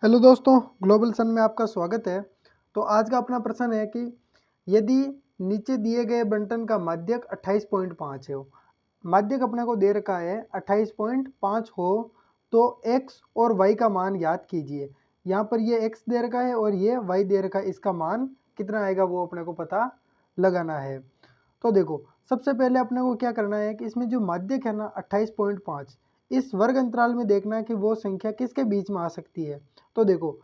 Hello दोस्तों, global सन में आपका स्वागत है। तो आज का अपना प्रश्न है कि यदि नीचे दिए गए बंटन का माध्यक 28.5 हो, माध्यक अपने को दे रखा है 28.5 हो, तो x और y का मान ज्ञात कीजिए। यहाँ पर ये x दे रखा है और ये y दे रखा है, इसका मान कितना आएगा वो अपने को पता लगाना है। तो देखो, सबसे पहले अपने को क्या करना है कि इसमें जो माध्यक है ना 28.5, इस वर्ग अंतराल में देखना है कि वो संख्या किसके बीच में आ सकती है। तो देखो,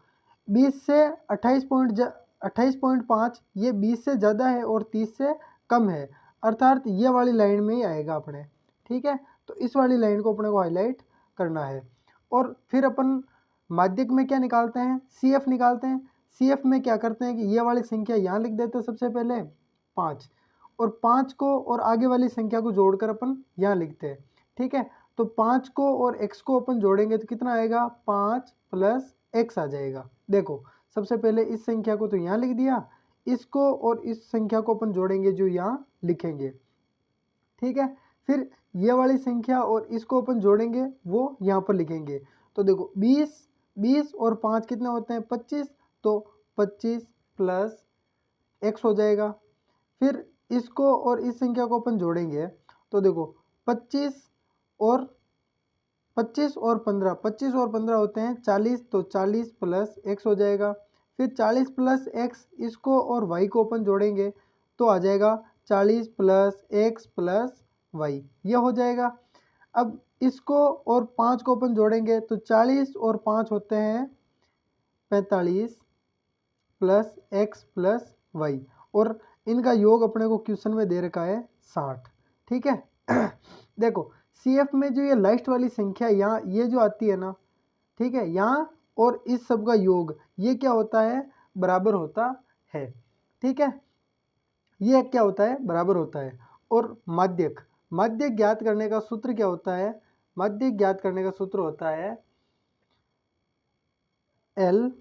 20 से 28.5 ये 20 से ज़्यादा है और 30 से कम है, अर्थात ये वाली लाइन में ही आएगा अपने। ठीक है, तो इस वाली लाइन को अपने को हाईलाइट करना है। और फिर अपन माध्यक में क्या निकालते हैं, CF निकालते हैं। CF में क्या करते हैं कि ये वाली संख्या यहाँ लिख देते हैं सबसे पहले 5, और 5 को और आगे वाली संख्या को जोड़कर अपन यहाँ लिखते हैं। ठीक है, तो 5 को और x को अपन जोड़ेंगे तो कितना आएगा, 5 प्लस x आ जाएगा। देखो, सबसे पहले इस संख्या को तो यहाँ लिख दिया, इसको और इस संख्या को अपन जोड़ेंगे जो यहाँ लिखेंगे। ठीक है, फिर ये वाली संख्या और इसको अपन जोड़ेंगे वो यहाँ पर लिखेंगे। तो देखो, 20 और 5 कितने होते हैं, 25, तो 25 प्लस x हो जाएगा। फिर इसको और इस संख्या को अपन जोड़ेंगे तो देखो, 25 और 15 होते हैं 40, तो 40 प्लस x हो जाएगा। फिर 40 प्लस x, इसको और y को अपन जोड़ेंगे तो आ जाएगा 40 प्लस x प्लस y, ये हो जाएगा। अब इसको और 5 को अपन जोड़ेंगे तो 40 और 5 होते हैं 45 प्लस x प्लस y, और इनका योग अपने को क्वेश्चन में दे रखा है 60। ठीक है देखो, CF में जो ये लास्ट वाली संख्या यहाँ ये जो आती है ना, ठीक है, यहाँ और इस सब का योग ये क्या होता है, बराबर होता है। ठीक है, ये क्या होता है, बराबर होता है। और माध्यक माध्यक ज्ञात करने का सूत्र क्या होता है, माध्यक ज्ञात करने का सूत्र होता है L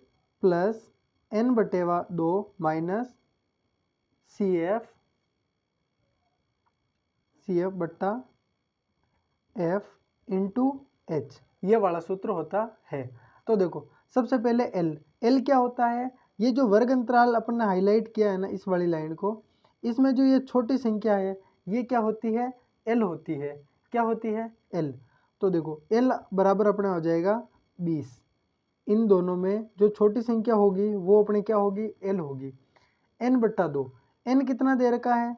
plus n/2 minus CF बट्टा F इंटू H, ये वाला सूत्र होता है। तो देखो, सबसे पहले L क्या होता है, ये जो वर्ग अंतराल अपन ने हाईलाइट किया है ना इस वाली लाइन को, इसमें जो ये छोटी संख्या है ये क्या होती है, L होती है। क्या होती है, L। तो देखो, L बराबर अपना हो जाएगा 20। इन दोनों में जो छोटी संख्या होगी वो अपने क्या होगी, L होगी। n/2, n कितना दे रखा है,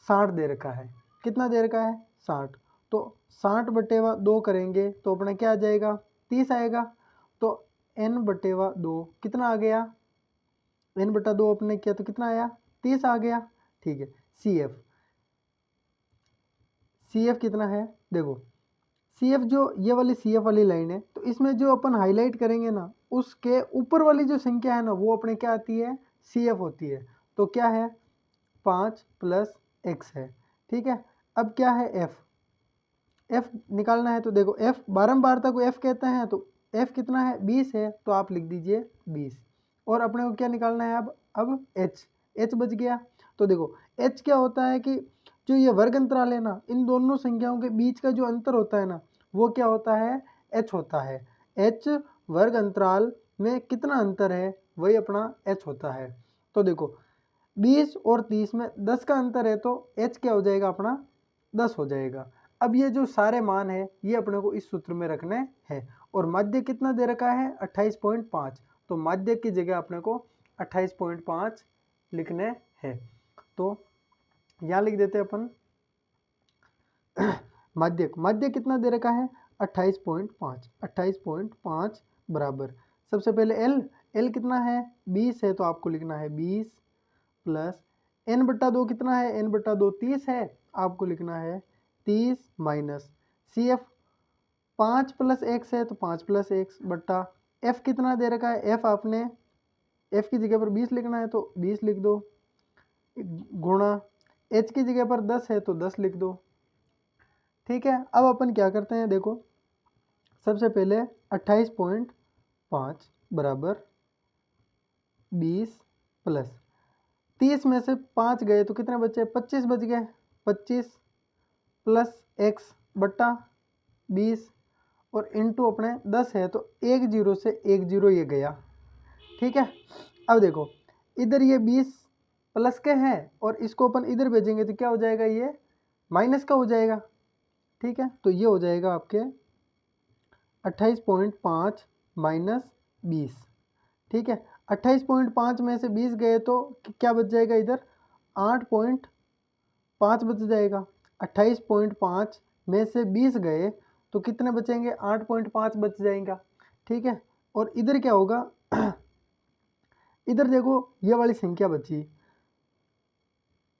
60 दे रखा है। कितना दे रखा है, 60। तो 60/2 करेंगे तो अपना क्या आ जाएगा, 30 आएगा। तो n/2 कितना आ गया, n/2 अपने किया तो कितना आया, 30 आ गया। ठीक है, CF कितना है, देखो CF जो ये वाली CF वाली लाइन है, तो इसमें जो अपन हाईलाइट करेंगे ना उसके ऊपर वाली जो संख्या है ना वो अपने क्या आती है, CF होती है। तो क्या है, 5 प्लस x है। ठीक है, अब क्या है, f निकालना है। तो देखो, f बारंबारता को f कहते हैं, तो f कितना है, 20 है, तो आप लिख दीजिए 20। और अपने को क्या निकालना है, अब h बच गया। तो देखो, h क्या होता है कि जो ये वर्ग अंतराल है ना, इन दोनों संख्याओं के बीच का जो अंतर होता है ना वो क्या होता है, h होता है। h वर्ग अंतराल में कितना अंतर है वही अपना h होता है। तो देखो, 20 और 30 में 10 का अंतर है, तो h क्या हो जाएगा अपना, 10 हो जाएगा। अब ये जो सारे मान है ये अपने को इस सूत्र में रखने हैं। और माध्य कितना दे रखा है, 28.5, तो माध्य की जगह अपने को 28.5 लिखने हैं। तो यहाँ लिख देते हैं अपन माध्य कितना दे रखा है, 28.5 बराबर, सबसे पहले L कितना है, 20 है, तो आपको लिखना है 20 प्लस n/2 कितना है, n/2 30 है, आपको लिखना है 30 माइनस CF 5 प्लस x है, तो 5 प्लस x बट्टा f कितना दे रखा है, f आपने f की जगह पर 20 लिखना है तो 20 लिख दो, गुणा h की जगह पर 10 है तो 10 लिख दो। ठीक है, अब अपन क्या करते हैं, देखो सबसे पहले 28.5 बराबर 20 प्लस 30 में से 5 गए तो कितने बचे, 25 बच गए, 25 प्लस x बट्टा 20, और इंटू अपने 10 है, तो एक जीरो से एक जीरो ये गया। ठीक है, अब देखो इधर ये 20 प्लस के हैं और इसको अपन इधर भेजेंगे तो क्या हो जाएगा, ये माइनस का हो जाएगा। ठीक है, तो ये हो जाएगा आपके 28.5 माइनस 20। ठीक है, 28.5 में से 20 गए तो क्या बच जाएगा, इधर 8.5 बच जाएगा। 28.5 में से 20 गए तो कितने बचेंगे, 8.5 बच जाएगा। ठीक है, और इधर क्या होगा इधर देखो ये वाली संख्या बची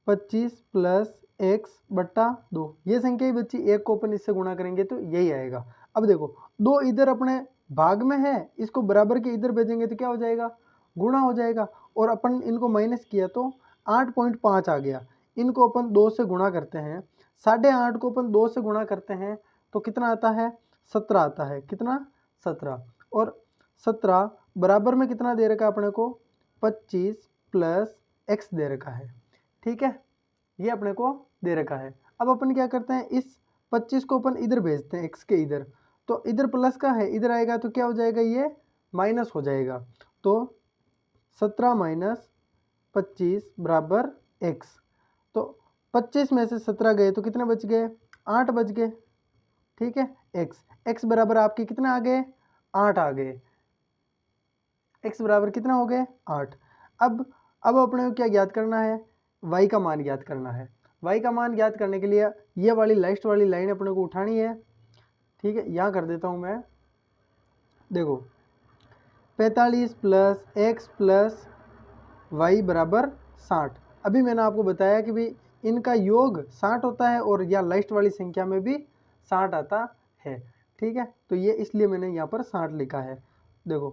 25 प्लस एक्स बट्टा 2, ये संख्या ही बची। एक को अपन इससे गुणा करेंगे तो यही आएगा। अब देखो दो इधर अपने भाग में है, इसको बराबर के इधर भेजेंगे तो क्या हो जाएगा, गुणा हो जाएगा। और अपन इनको माइनस किया तो 8.5 आ गया। इनको अपन 2 से गुणा करते हैं, 8.5 को अपन 2 से गुणा करते हैं तो कितना आता है, 17 आता है। कितना, 17। और 17 बराबर में कितना दे रखा है अपने को, 25 प्लस एक्स दे रखा है। ठीक है, ये अपने को दे रखा है। अब अपन क्या करते हैं, इस 25 को अपन इधर भेजते हैं x के इधर, तो इधर प्लस का है, इधर आएगा तो क्या हो जाएगा, ये माइनस हो जाएगा। तो 17 माइनस 25 बराबर x। तो 25 में से 17 गए तो कितने बच गए, 8 बच गए। ठीक है, x बराबर आपके कितने आ गए, 8 आ गए। x बराबर कितना हो गए, 8। अब अपने को क्या ज्ञात करना है, y का मान ज्ञात करना है। y का मान ज्ञात करने के लिए ये वाली लास्ट वाली लाइन अपने को उठानी है। ठीक है, यहाँ कर देता हूँ मैं। देखो 45 प्लस एक्स प्लस वाई बराबर 60। अभी मैंने आपको बताया कि भाई इनका योग 60 होता है और या लास्ट वाली संख्या में भी 60 आता है। ठीक है, तो ये इसलिए मैंने यहाँ पर 60 लिखा है। देखो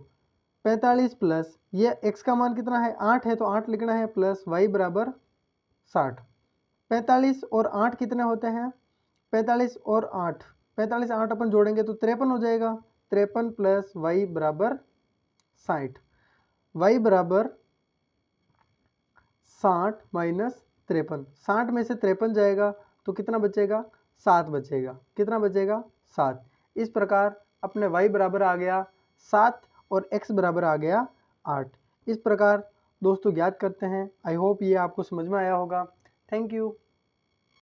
45 प्लस ये x का मान कितना है, 8 है, तो 8 लिखना है, प्लस y बराबर 60। 45 और 8 कितने होते हैं, 45 और 8, 45 8 अपन जोड़ेंगे तो 53 हो जाएगा। 53 प्लस y बराबर 60। y बराबर 60 माइनस 53, 60 में से 53 जाएगा तो कितना बचेगा, 7 बचेगा। कितना बचेगा, 7। इस प्रकार अपने y बराबर आ गया 7 और x बराबर आ गया 8। इस प्रकार दोस्तों ज्ञात करते हैं। आई होप ये आपको समझ में आया होगा। Thank you.